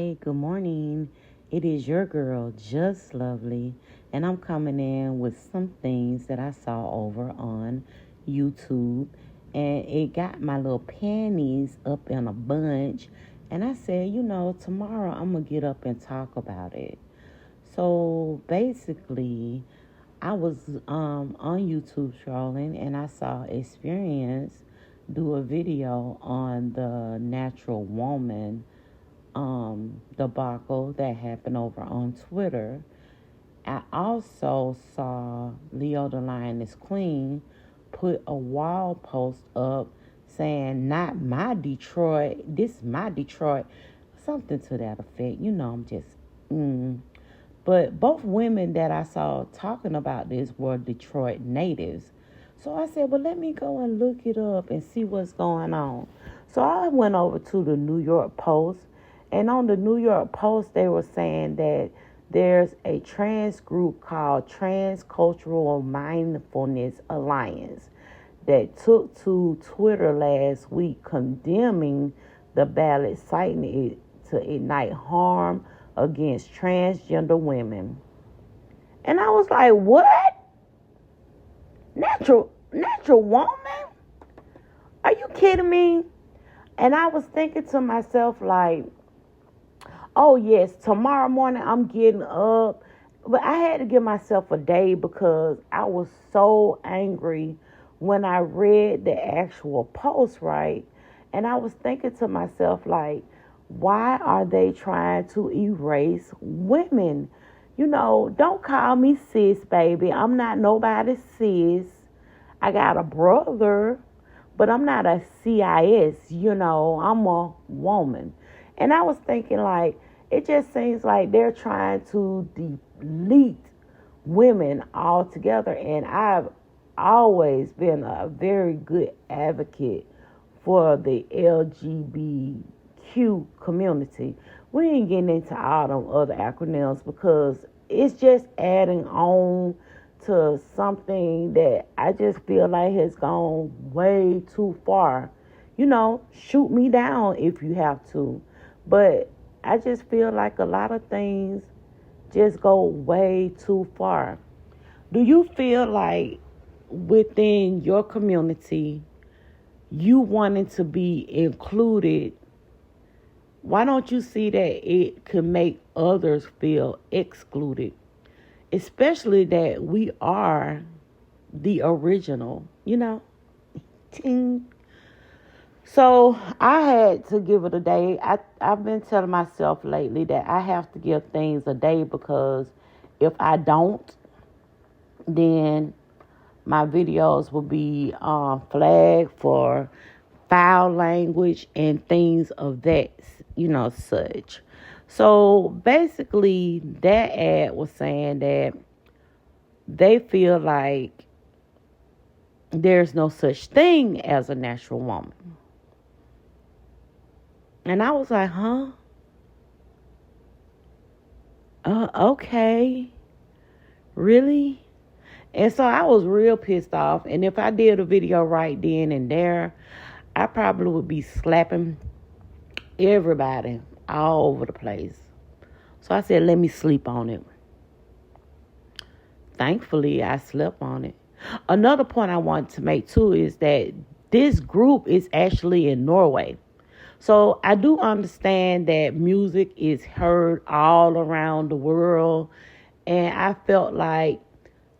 Hi, good morning. It is your girl, Just Lovely, and I'm coming in with some things that I saw over on YouTube, and it got my little panties up in a bunch. And I said, tomorrow I'm gonna get up and talk about it. So basically, I was on YouTube scrolling and I saw Experience do a video on the natural woman debacle that happened over on Twitter. I also saw Leo the Lioness Queen put a wall post up saying, "Not my Detroit, this my Detroit," something to that effect. I'm just, But both women that I saw talking about this were Detroit natives. So I said, well, let me go and look it up and see what's going on. So I went over to the New York Post, and on the New York Post, they were saying that there's a trans group called Transcultural Mindfulness Alliance that took to Twitter last week condemning the ballot, citing it to ignite harm against transgender women. And I was like, what? Natural woman? Are you kidding me? And I was thinking to myself, like, oh yes, tomorrow morning I'm getting up. But I had to give myself a day because I was so angry when I read the actual post, right? And I was thinking to myself, like, why are they trying to erase women? Don't call me sis, baby. I'm not nobody's sis. I got a brother, but I'm not a CIS, I'm a woman. And I was thinking, like, it just seems like they're trying to delete women altogether. And I've always been a very good advocate for the LGBTQ community. We ain't getting into all them other acronyms because it's just adding on to something that I just feel like has gone way too far. Shoot me down if you have to. But I just feel like a lot of things just go way too far. Do you feel like within your community, you wanting to be included? Why don't you see that it could make others feel excluded? Especially that we are the original, Ting. So I had to give it a day. I've been telling myself lately that I have to give things a day because if I don't, then my videos will be flagged for foul language and things of that, such. So basically, that ad was saying that they feel like there's no such thing as a natural woman. And I was like, huh? Okay. Really? And so I was real pissed off. And if I did a video right then and there, I probably would be slapping everybody all over the place. So I said, let me sleep on it. Thankfully, I slept on it. Another point I want to make, too, is that this group is actually in Norway. So I do understand that music is heard all around the world. And I felt like,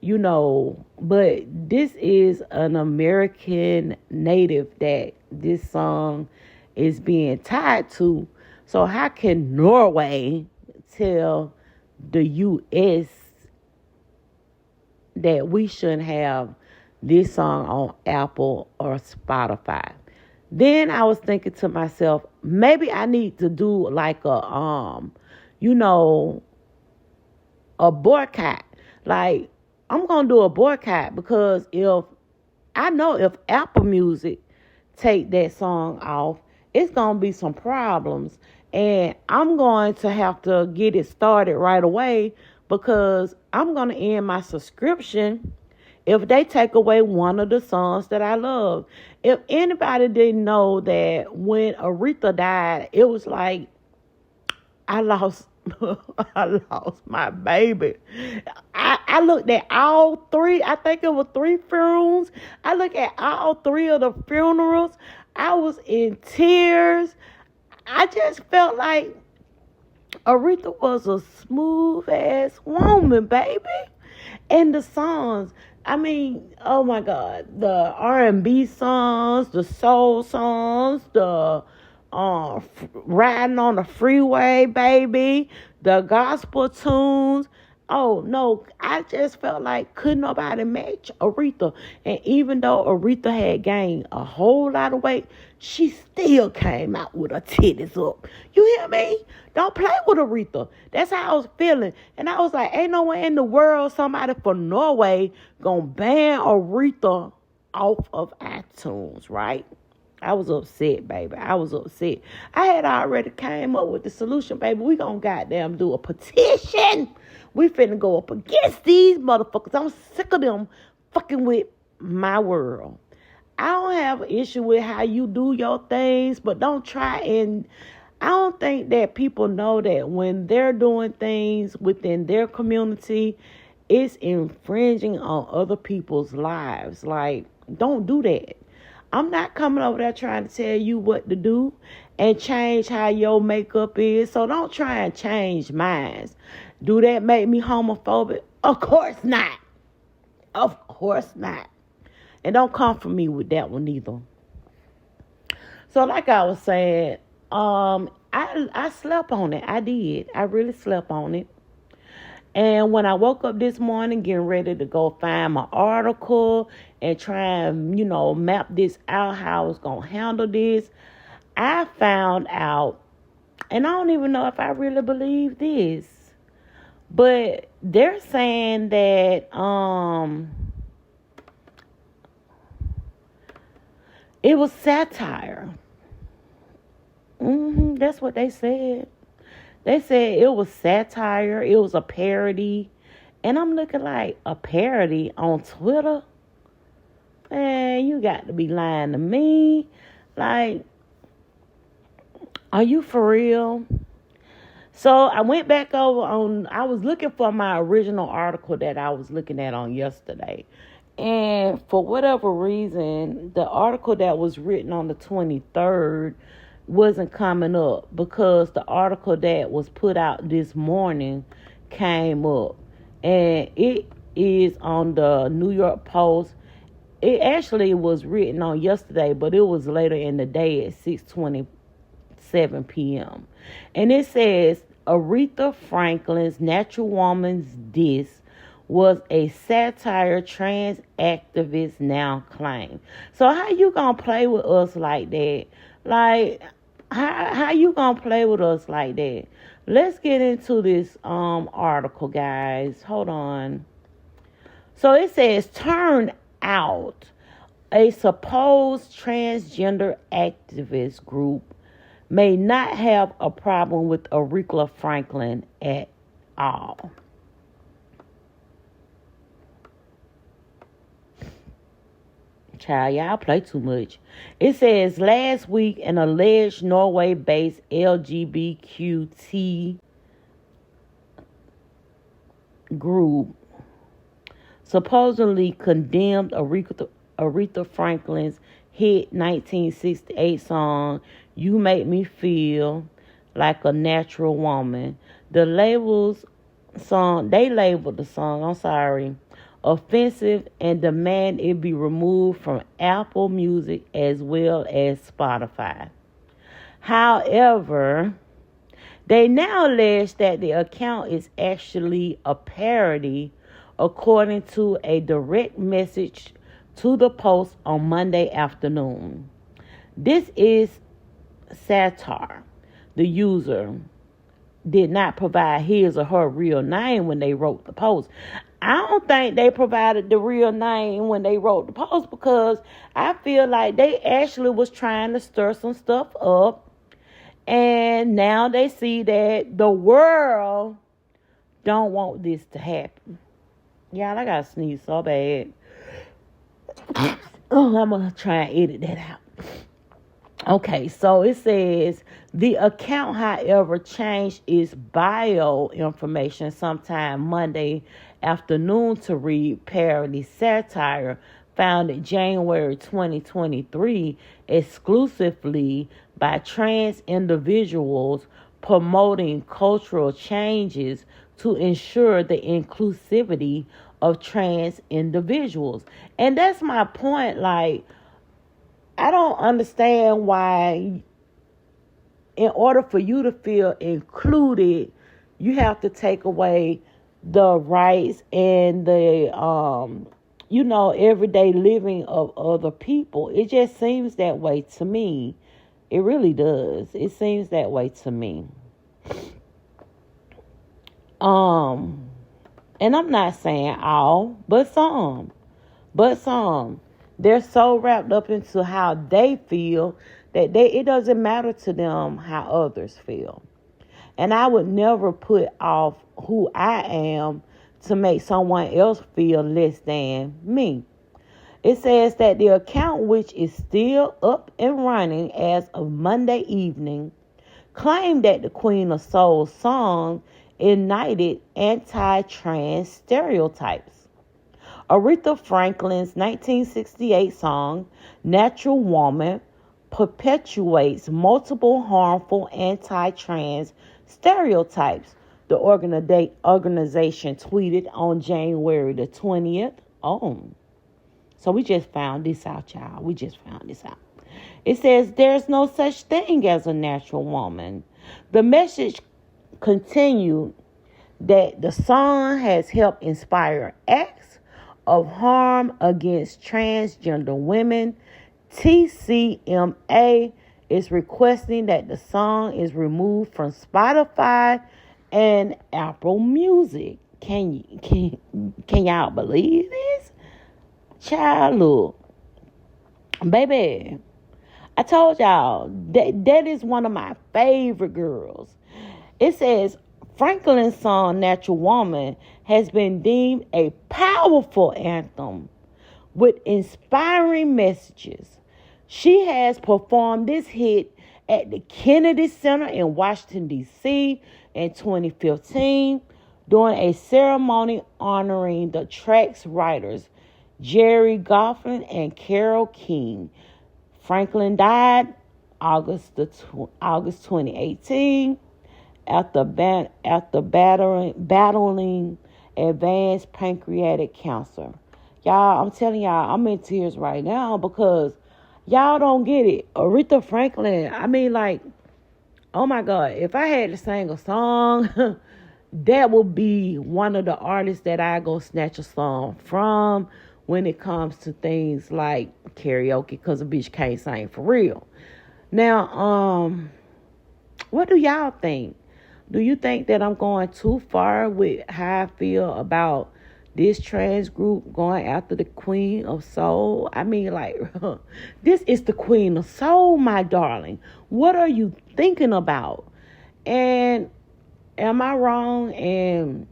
but this is an American native that this song is being tied to. So how can Norway tell the U.S. that we shouldn't have this song on Apple or Spotify? Then I was thinking to myself, maybe I need to do like a boycott. Like, I'm going to do a boycott because if Apple Music take that song off, it's going to be some problems. And I'm going to have to get it started right away because I'm going to end my subscription if they take away one of the songs that I love. If anybody didn't know that when Aretha died, it was like I lost I lost my baby. I looked at all three. I think it was three funerals. I looked at all three of the funerals. I was in tears. I just felt like Aretha was a smooth ass woman, baby. And the songs, I mean, oh my God, the R&B songs, the soul songs, the riding on the freeway, baby, the gospel tunes. Oh no, I just felt like couldn't nobody match Aretha. And even though Aretha had gained a whole lot of weight, she still came out with her titties up. You hear me? Don't play with Aretha. That's how I was feeling. And I was like, ain't no way in the world somebody from Norway gonna ban Aretha off of iTunes, right? I was upset, baby. I was upset. I had already came up with the solution, baby. We gonna goddamn do a petition. We finna go up against these motherfuckers. I'm sick of them fucking with my world. I don't have an issue with how you do your things, but don't try and... I don't think that people know that when they're doing things within their community, it's infringing on other people's lives. Like, don't do that. I'm not coming over there trying to tell you what to do and change how your makeup is. So don't try and change mine. Do that make me homophobic? Of course not. Of course not. And don't come for me with that one either. So like I was saying, I slept on it. I did. I really slept on it. And when I woke up this morning, getting ready to go find my article and try and, map this out, how I was going to handle this, I found out, and I don't even know if I really believe this, but they're saying that it was satire. That's what they said. They said it was satire. It was a parody. And I'm looking like, a parody on Twitter? Man, you got to be lying to me. Like, are you for real? So I went back over I was looking for my original article that I was looking at on yesterday. And for whatever reason, the article that was written on the 23rd wasn't coming up, because the article that was put out this morning came up, and it is on the New York Post. It actually was written on yesterday, but it was later in the day at 6:27 p.m. And it says Aretha Franklin's Natural Woman's Diss was a satire, trans activists now claim. So how you gonna play with us like that? Like, how you gonna play with us like that? Let's get into this article, guys. Hold on. So it says, turn out a supposed transgender activist group may not have a problem with Aretha Franklin at all. Child, y'all play too much. It says, last week, an alleged Norway-based LGBTQ group supposedly condemned Aretha Franklin's hit 1968 song, You Make Me Feel Like a Natural Woman. They labeled the song, offensive, and demand it be removed from Apple Music as well as Spotify. However, they now allege that the account is actually a parody, according to a direct message to the Post on Monday afternoon. This is satire. The user did not provide his or her real name when they wrote the post. I don't think they provided the real name when they wrote the post, because I feel like they actually was trying to stir some stuff up. And now they see that the world don't want this to happen. Y'all, I gotta sneeze so bad. Oh, I'm gonna try and edit that out. Okay, so it says the account, however, changed its bio information sometime Monday afternoon to read parody satire founded January 2023 exclusively by trans individuals promoting cultural changes to ensure the inclusivity of trans individuals. And that's my point. Like, I don't understand why, in order for you to feel included, you have to take away the rights and the everyday living of other people. It just seems that way to me. It really does. It seems that way to me. And I'm not saying all, but some. But some, they're so wrapped up into how they feel that it doesn't matter to them how others feel. And I would never put off who I am to make someone else feel less than me. It says that the account, which is still up and running as of Monday evening, claimed that the Queen of Soul song ignited anti-trans stereotypes. Aretha Franklin's 1968 song, Natural Woman, perpetuates multiple harmful anti-trans stereotypes, the organization tweeted on January the 20th. Oh, so we just found this out, y'all. We just found this out. It says there's no such thing as a natural woman. The message continued that the song has helped inspire acts of harm against transgender women. TCMA is requesting that the song is removed from Spotify and Apple Music. Can y'all believe this? Child, look, baby, I told y'all that is one of my favorite girls. It says Franklin's song Natural Woman has been deemed a powerful anthem with inspiring messages. She has performed this hit at the Kennedy Center in Washington, D.C. in 2015 during a ceremony honoring the track's writers, Jerry Goffin and Carole King. Franklin died August 2018 after battling advanced pancreatic cancer. Y'all, I'm telling y'all, I'm in tears right now because y'all don't get it. Aretha Franklin, I mean, like, oh my God, if I had to sing a song, that would be one of the artists that I go snatch a song from when it comes to things like karaoke, because a bitch can't sing for real. Now, what do y'all think? Do you think that I'm going too far with how I feel about this trans group going after the Queen of Soul? I mean, like, this is the Queen of Soul, my darling. What are you thinking about? And am I wrong? And,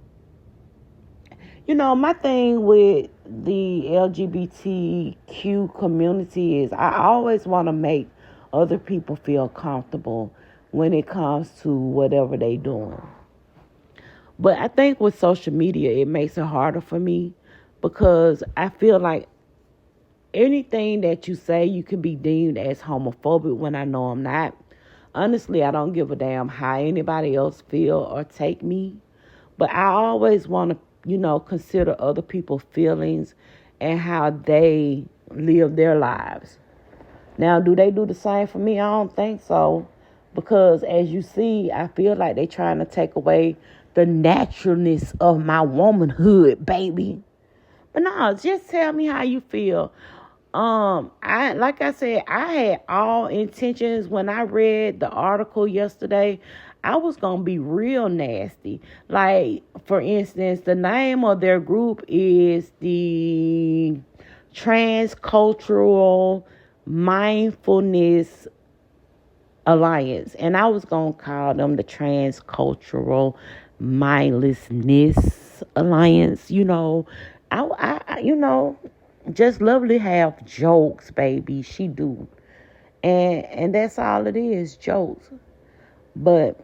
my thing with the LGBTQ community is I always want to make other people feel comfortable when it comes to whatever they doing. But I think with social media, it makes it harder for me because I feel like anything that you say, you can be deemed as homophobic when I know I'm not. Honestly, I don't give a damn how anybody else feel or take me. But I always want to, consider other people's feelings and how they live their lives. Now, do they do the same for me? I don't think so. Because as you see, I feel like they trying to take away the naturalness of my womanhood, baby. But no, just tell me how you feel. Like I said, I had all intentions when I read the article yesterday. I was gonna be real nasty. Like, for instance, the name of their group is the Transcultural Mindfulness Alliance, and I was gonna call them the Transcultural Mindlessness Alliance. I just lovely have jokes, baby. She do. And that's all it is, jokes. But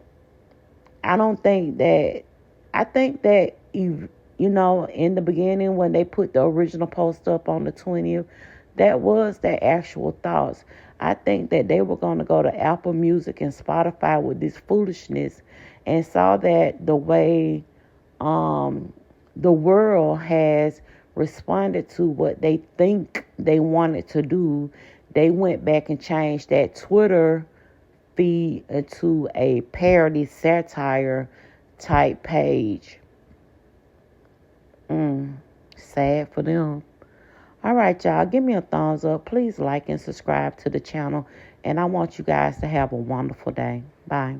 I don't think that. I think that in the beginning when they put the original post up on the 20th, that was their actual thoughts. I think that they were going to go to Apple Music and Spotify with this foolishness, and saw that the way the world has responded to what they think they wanted to do, they went back and changed that Twitter feed into a parody satire type page. Sad for them. All right, y'all. Give me a thumbs up. Please like and subscribe to the channel. And I want you guys to have a wonderful day. Bye.